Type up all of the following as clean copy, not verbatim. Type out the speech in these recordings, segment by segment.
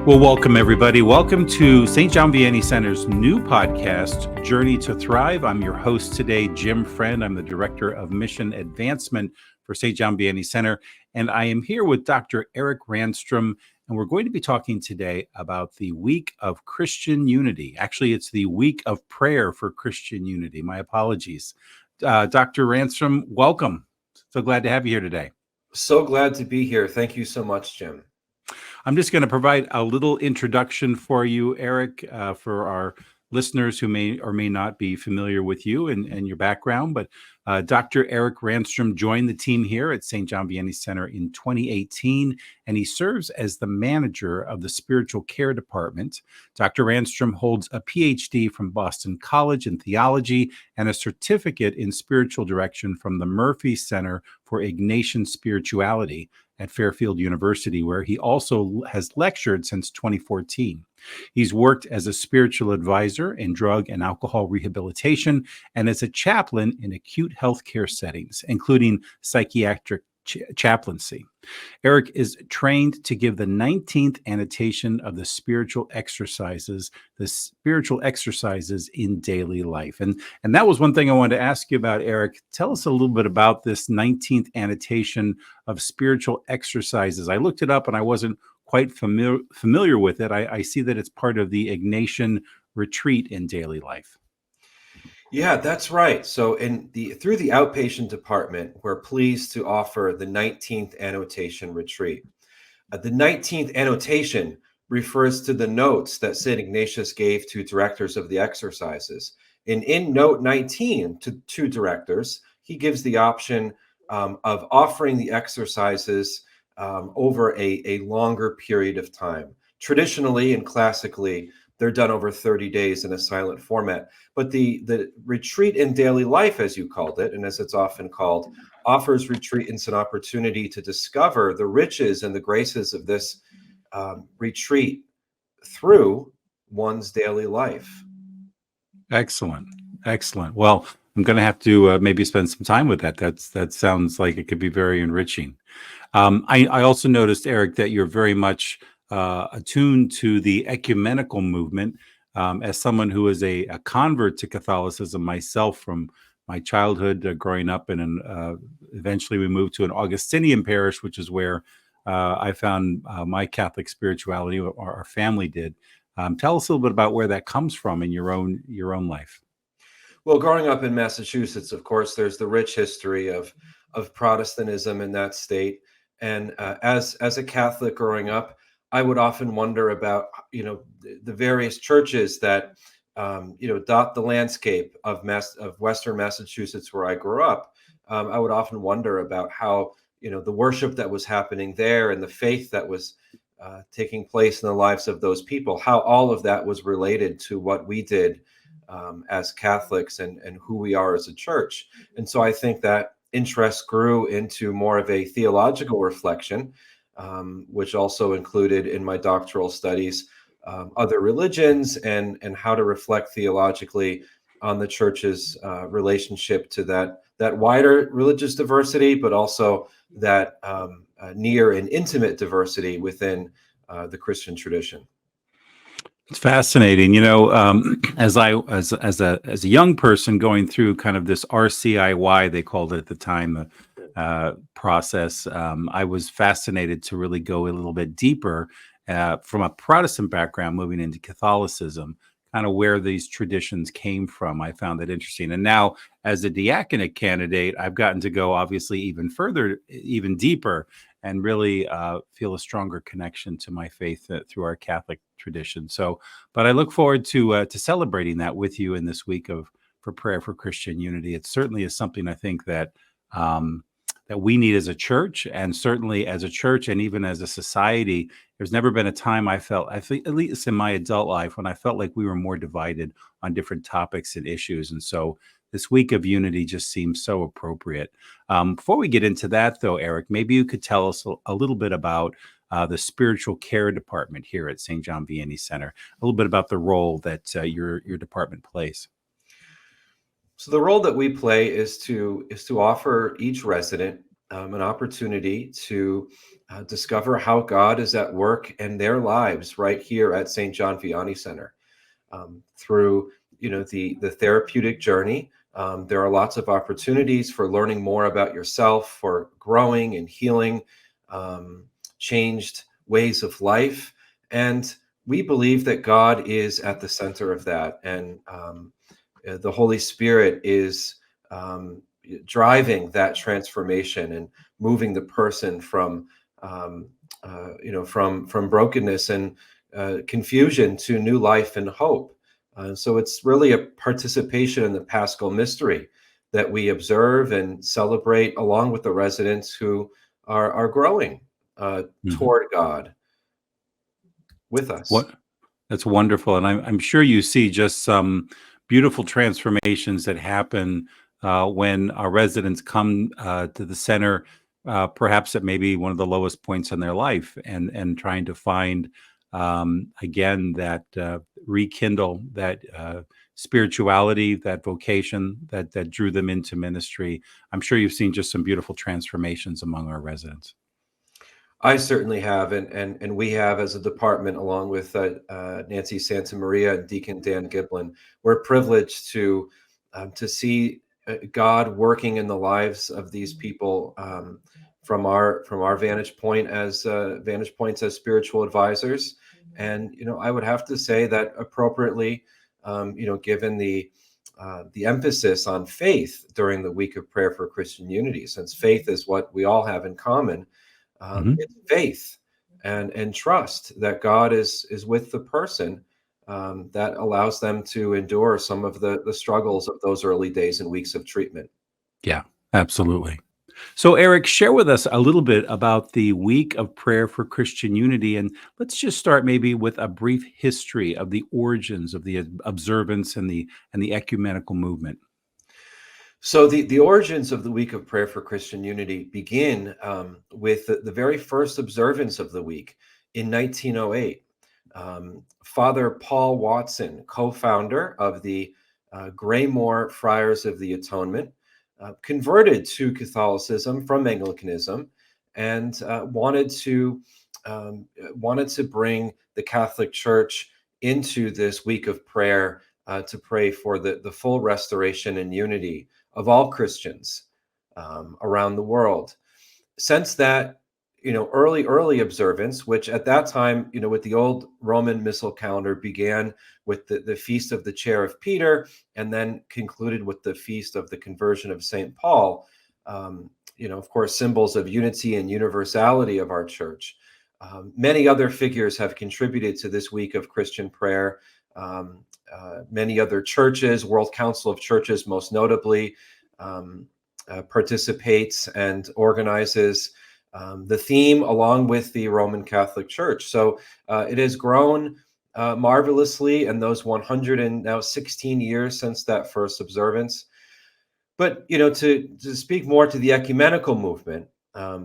Well, welcome everybody. Welcome to St. John Vianney Center's new podcast, Journey to Thrive. I'm your host today, Jim Friend. I'm the Director of Mission Advancement for St. John Vianney Center. And I am here with Dr. Erik Ranstrom, and we're going to be talking today about the Week of Christian Unity. Actually, it's the Week of Prayer for Christian Unity. My apologies. Dr. Ranstrom, welcome. So glad to have you here today. So glad to be here. Thank you so much, Jim. I'm just going to provide a little introduction for you, Erik, for our listeners who may or may not be familiar with you and your background. But Dr. Erik Ranstrom joined the team here at St. John Vianney Center in 2018, and he serves as the manager of the Spiritual Care Department. Dr. Ranstrom holds a Ph.D. from Boston College in theology and a certificate in spiritual direction from the Murphy Center for Ignatian Spirituality at Fairfield University, where he also has lectured since 2014. He's worked as a spiritual advisor in drug and alcohol rehabilitation and as a chaplain in acute healthcare settings, including psychiatric chaplaincy. Erik is trained to give the 19th annotation of the spiritual exercises in daily life. And that was one thing I wanted to ask you about, Erik. Tell us a little bit about this 19th annotation of spiritual exercises. I looked it up and I wasn't quite familiar with it. I see that it's part of the Ignatian retreat in daily life. Yeah, that's right. So through the outpatient department, we're pleased to offer the 19th annotation retreat. The 19th annotation refers to the notes that St. Ignatius gave to directors of the exercises. And in note 19 to directors, he gives the option of offering the exercises over a longer period of time. Traditionally and classically, they're done over 30 days in a silent format. But the retreat in daily life, as you called it, and as it's often called, offers retreatants an opportunity to discover the riches and the graces of this retreat through one's daily life. Excellent. Excellent. Well, I'm going to have to maybe spend some time with that. That sounds like it could be very enriching. I also noticed, Erik, that you're very much attuned to the ecumenical movement. As someone who is a convert to Catholicism myself from my childhood, growing up eventually we moved to an Augustinian parish, which is where I found my Catholic spirituality, or our family did. Tell us a little bit about where that comes from in your own life. Well, growing up in Massachusetts, of course, there's the rich history of Protestantism in that state. And as a Catholic growing up, I would often wonder about, the various churches that, dot the landscape of Western Massachusetts where I grew up. I would often wonder about how, the worship that was happening there and the faith that was taking place in the lives of those people, how all of that was related to what we did as Catholics and who we are as a church. And so I think that interest grew into more of a theological reflection, which also included in my doctoral studies other religions and how to reflect theologically on the church's relationship to that wider religious diversity, but also that near and intimate diversity within the Christian tradition. It's fascinating, as a young person going through kind of this RCIY, they called it at the time, process. I was fascinated to really go a little bit deeper from a Protestant background, moving into Catholicism, kind of where these traditions came from. I found that interesting. And now, as a diaconate candidate, I've gotten to go obviously even further, even deeper, and really feel a stronger connection to my faith through our Catholic tradition. So, but I look forward to celebrating that with you in this week for prayer for Christian unity. It certainly is something I think that that we need as a church, and certainly as a church, and even as a society. There's never been a time I think, at least in my adult life, when I felt like we were more divided on different topics and issues. And so this week of unity just seems so appropriate. Before we get into that, though, Erik, maybe you could tell us a little bit about the spiritual care department here at St. John Vianney Center, a little bit about the role that your department plays. So the role that we play is to offer each resident an opportunity to discover how God is at work in their lives right here at St. John Vianney Center. Through the therapeutic journey, there are lots of opportunities for learning more about yourself, for growing and healing, changed ways of life. And we believe that God is at the center of that. And the Holy Spirit is driving that transformation and moving the person from, from brokenness and confusion to new life and hope. So it's really a participation in the Paschal mystery that we observe and celebrate along with the residents who are growing Mhm. toward God with us. What That's wonderful, and I'm sure you see just some beautiful transformations that happen when our residents come to the center, perhaps at maybe one of the lowest points in their life, and trying to find again that rekindle that spirituality, that vocation that drew them into ministry. I'm sure you've seen just some beautiful transformations among our residents. I certainly have, and we have as a department, along with Nancy Santa Maria and Deacon Dan Giblin. We're privileged to see God working in the lives of these people from our vantage point as vantage points as spiritual advisors. And I would have to say that appropriately, given the emphasis on faith during the week of prayer for Christian unity, since faith is what we all have in common. Mhm. It's faith and trust that God is with the person, that allows them to endure some of the struggles of those early days and weeks of treatment. Yeah, absolutely. So, Eric, share with us a little bit about the Week of Prayer for Christian Unity. And let's just start maybe with a brief history of the origins of the observance and the ecumenical movement. So the origins of the Week of Prayer for Christian Unity begin with the very first observance of the week in 1908. Father Paul Watson, co-founder of the Graymore Friars of the Atonement, converted to Catholicism from Anglicanism and wanted to bring the Catholic Church into this week of prayer to pray for the full restoration and unity of all Christians around the world. Since that, early observance, which at that time, with the old Roman missal calendar, began with the feast of the Chair of Peter, and then concluded with the feast of the conversion of St. Paul. Of course, symbols of unity and universality of our church. Many other figures have contributed to this week of Christian prayer. Many other churches, World Council of Churches most notably, participates and organizes the theme along with the Roman Catholic Church. So it has grown marvelously in those 116 years since that first observance. But to speak more to the ecumenical movement,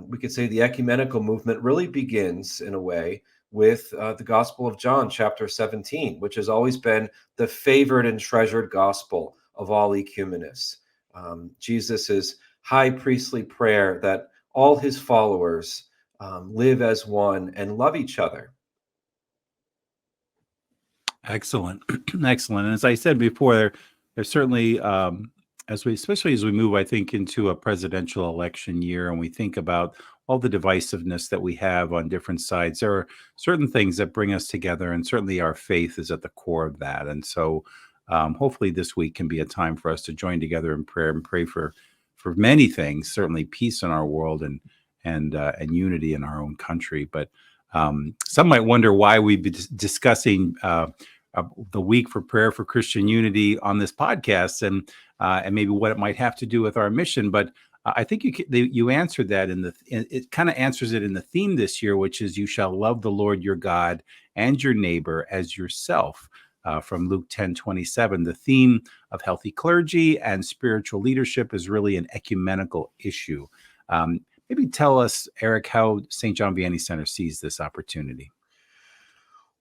we could say the ecumenical movement really begins in a way with the Gospel of John, chapter 17, which has always been the favored and treasured gospel of all ecumenists. Jesus's high priestly prayer that all his followers live as one and love each other. Excellent, excellent. And as I said before, there's certainly, especially as we move, I think, into a presidential election year, and we think about all the divisiveness that we have on different sides. There are certain things that bring us together, and certainly our faith is at the core of that. And so, hopefully, this week can be a time for us to join together in prayer and pray for many things. Certainly, peace in our world and unity in our own country, but. Some might wonder why we've been discussing the week for prayer for Christian unity on this podcast, and maybe what it might have to do with our mission. But I think you answered that it kind of answers it in the theme this year, which is you shall love the Lord your God and your neighbor as yourself. From Luke 10:27, the theme of healthy clergy and spiritual leadership is really an ecumenical issue. Maybe tell us, Eric, how St. John Vianney Center sees this opportunity.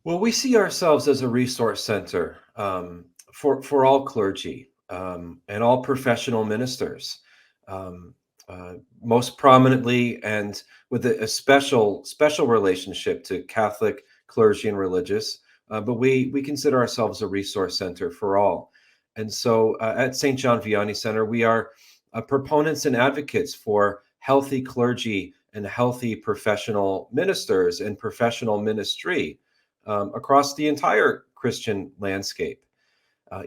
Well, we see ourselves as a resource center for all clergy and all professional ministers. most prominently and with a special relationship to Catholic clergy and religious, but we consider ourselves a resource center for all. And so at St. John Vianney Center, we are proponents and advocates for healthy clergy and healthy professional ministers and professional ministry across the entire Christian landscape.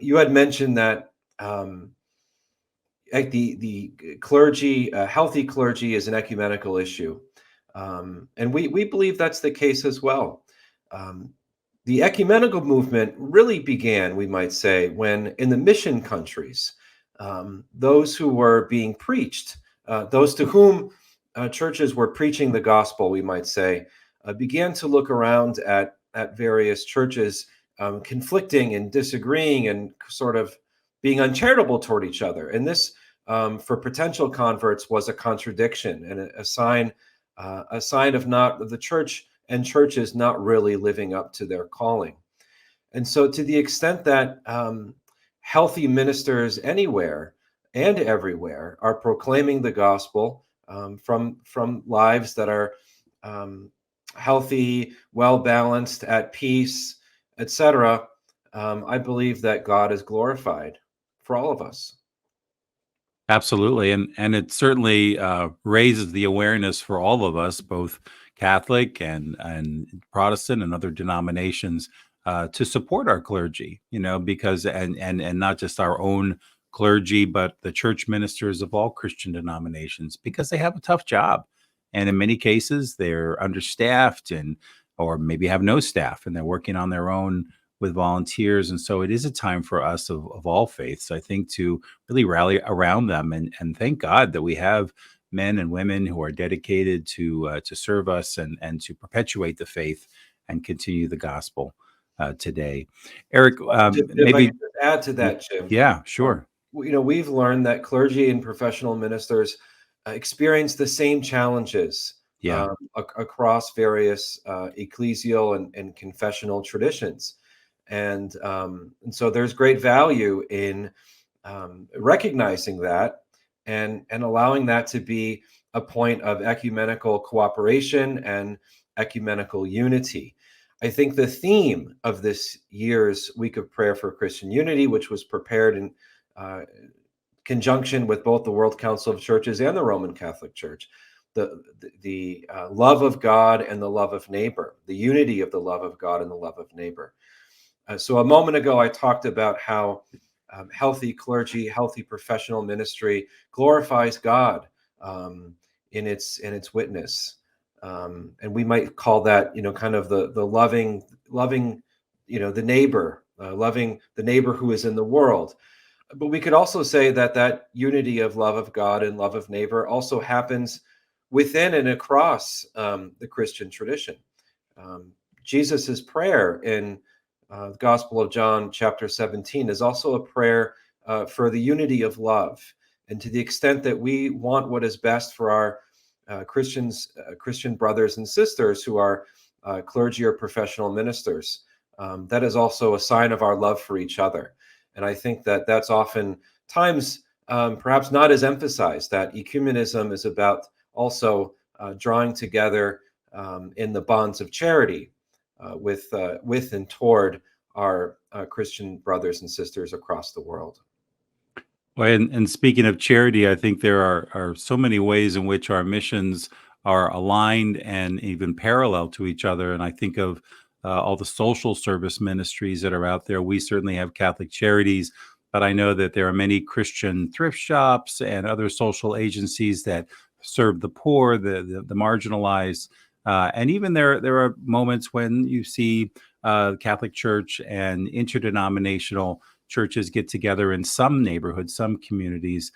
You had mentioned that the clergy, healthy clergy, is an ecumenical issue, and we believe that's the case as well. The ecumenical movement really began, we might say, when in the mission countries, those who were being preached, those to whom churches were preaching the gospel, we might say, began to look around at various churches conflicting and disagreeing and sort of being uncharitable toward each other. And this, for potential converts, was a contradiction and a sign of not the church and churches not really living up to their calling. And so, to the extent that healthy ministers anywhere and everywhere are proclaiming the gospel from lives that are healthy, well balanced, at peace, etc., I believe that God is glorified for all of us. Absolutely, and it certainly raises the awareness for all of us, both Catholic and Protestant and other denominations, to support our clergy. Because and not just our own clergy, but the church ministers of all Christian denominations, because they have a tough job, and in many cases they're understaffed or maybe have no staff, and they're working on their own with volunteers. And so it is a time for us of all faiths, I think, to really rally around them and thank God that we have men and women who are dedicated to serve us and to perpetuate the faith and continue the gospel today. Eric, If I maybe, could just add to that, Jim, yeah, sure. we've learned that clergy and professional ministers experience the same challenges Yeah, across various ecclesial and confessional traditions. And so there's great value in recognizing that and allowing that to be a point of ecumenical cooperation and ecumenical unity. I think the theme of this year's Week of Prayer for Christian Unity, which was prepared in conjunction with both the World Council of Churches and the Roman Catholic Church, the love of God and the love of neighbor, the unity of the love of God and the love of neighbor. So a moment ago, I talked about how healthy clergy, healthy professional ministry glorifies God in its witness, and we might call that, kind of the loving, the neighbor, loving the neighbor who is in the world. But we could also say that unity of love of God and love of neighbor also happens within and across the Christian tradition. Jesus's prayer in the Gospel of John, chapter 17, is also a prayer for the unity of love. And to the extent that we want what is best for our Christian brothers and sisters who are clergy or professional ministers, that is also a sign of our love for each other. And I think that that's often times perhaps not as emphasized, that ecumenism is about also drawing together in the bonds of charity with and toward our Christian brothers and sisters across the world. Well, and speaking of charity, I think there are so many ways in which our missions are aligned and even parallel to each other. And I think of all the social service ministries that are out there. We certainly have Catholic Charities, but I know that there are many Christian thrift shops and other social agencies that serve the poor, the marginalized. And even there are moments when you see Catholic Church and interdenominational churches get together in some neighborhoods, some communities,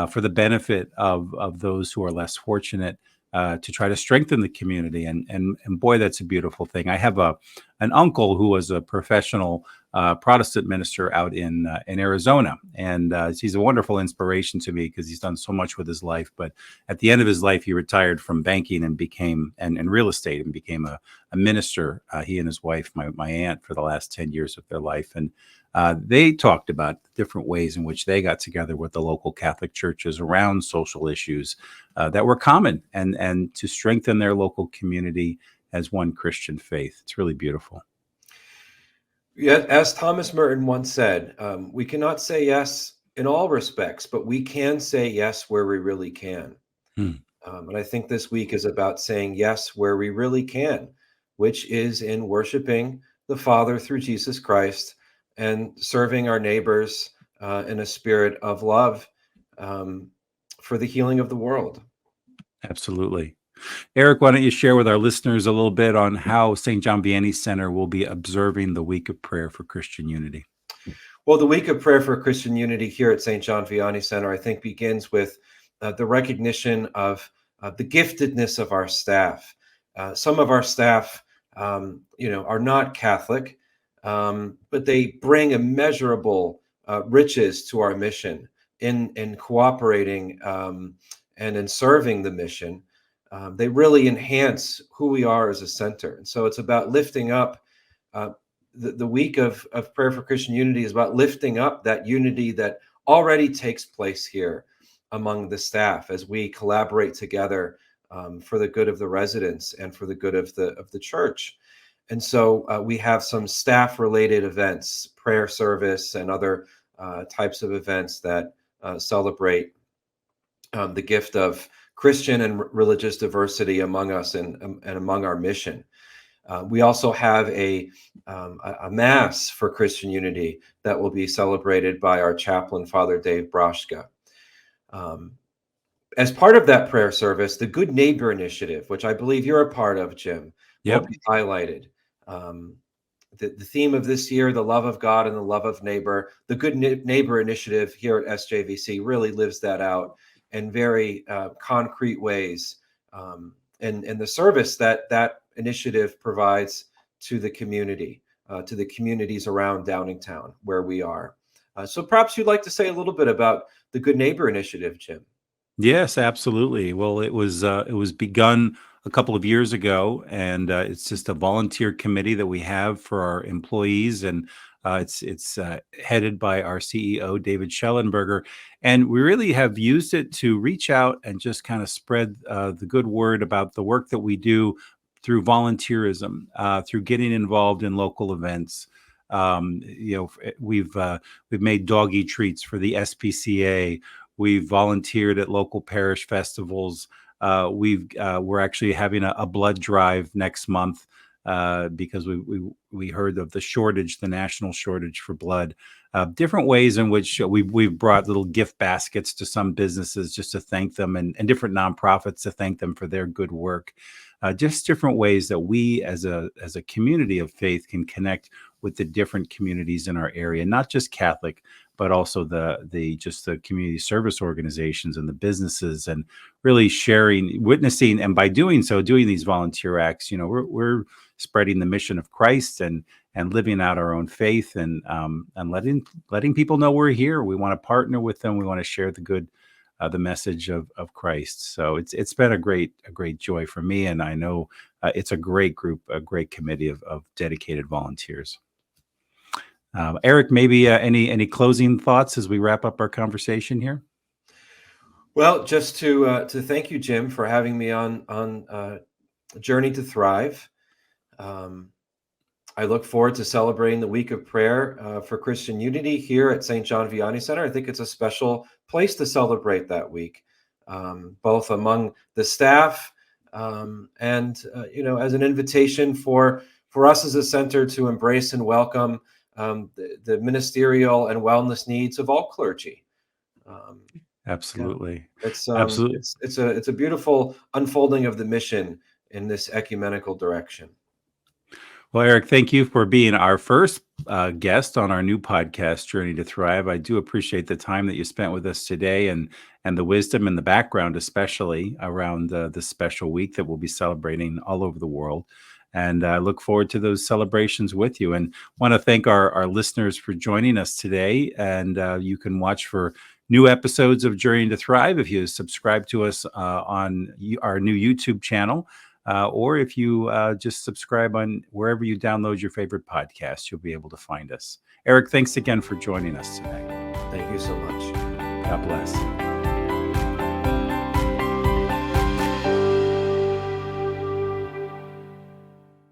for the benefit of those who are less fortunate, to try to strengthen the community. And boy, that's a beautiful thing. I have an uncle who was a professional Protestant minister out in Arizona, and he's a wonderful inspiration to me because he's done so much with his life. But at the end of his life, he retired from banking and became and real estate and became a minister. He and his wife, my aunt, for the last 10 years of their life. And they talked about different ways in which they got together with the local Catholic churches around social issues that were common, and to strengthen their local community as one Christian faith. It's really beautiful. Yeah, as Thomas Merton once said, we cannot say yes in all respects, but we can say yes where we really can. Hmm. And I think this week is about saying yes where we really can, which is in worshiping the Father through Jesus Christ and serving our neighbors in a spirit of love um, for the healing of the world. Absolutely. Eric, why don't you share with our listeners a little bit on how St. John Vianney Center will be observing the Week of Prayer for Christian Unity? Well, the Week of Prayer for Christian Unity here at St. John Vianney Center, I think, begins with the recognition of the giftedness of our staff. Some of our staff, are not Catholic, but they bring immeasurable riches to our mission in cooperating and in serving the mission. They really enhance who we are as a center. And so it's about lifting up uh, the week of prayer for Christian unity is about lifting up that unity that already takes place here among the staff as we collaborate together for the good of the residents and for the good of the church. And so we have some staff related events, prayer service, and other types of events that celebrate the gift of Christian and religious diversity among us and among our mission. We also have a mass for Christian unity that will be celebrated by our chaplain, Father Dave Broshka. As part of that prayer service, the Good Neighbor Initiative, which I believe you're a part of, Jim, will Yep. be highlighted. The theme of this year, the love of God and the love of neighbor. The Good Neighbor Initiative here at SJVC really lives that out in very concrete ways. And the service that initiative provides to the community, to the communities around Downingtown where we are. So perhaps you'd like to say a little bit about the Good Neighbor Initiative, Jim. Yes, absolutely. Well, it was begun a couple of years ago, and it's just a volunteer committee that we have for our employees, and it's headed by our CEO David Schellenberger, and we really have used it to reach out and just kind of spread the good word about the work that we do through volunteerism, through getting involved in local events. We've made doggy treats for the SPCA. We've volunteered at local parish festivals. We're actually having a blood drive next month because we heard of the shortage, the national shortage for blood. Different ways in which we've brought little gift baskets to some businesses just to thank them, and different nonprofits to thank them for their good work. Just different ways that we, as a community of faith, can connect with the different communities in our area, not just Catholic, but also the community service organizations and the businesses, and really sharing, witnessing, and by doing so, doing these volunteer acts, we're spreading the mission of Christ, and living out our own faith, and letting people know we're here. We want to partner with them. We want to share the message of Christ. So it's been a great joy for me, and I know it's a great group, a great committee of dedicated volunteers. Eric, maybe any closing thoughts as we wrap up our conversation here? Well, just to thank you, Jim, for having me on Journey to Thrive. I look forward to celebrating the week of prayer for Christian unity here at St. John Vianney Center. I think it's a special place to celebrate that week, both among the staff and as an invitation for us as a center to embrace and welcome the ministerial and wellness needs of all clergy. Absolutely. It's Absolutely. it's a beautiful unfolding of the mission in this ecumenical direction. Well, Eric, thank you for being our first guest on our new podcast, Journey to Thrive. I do appreciate the time that you spent with us today, and the wisdom and the background, especially around this special week that we'll be celebrating all over the world. And I look forward to those celebrations with you. And want to thank our listeners for joining us today. And you can watch for new episodes of Journey to Thrive if you subscribe to us on our new YouTube channel. Or if you just subscribe on wherever you download your favorite podcast, you'll be able to find us. Erik, thanks again for joining us today. Thank you so much. God bless.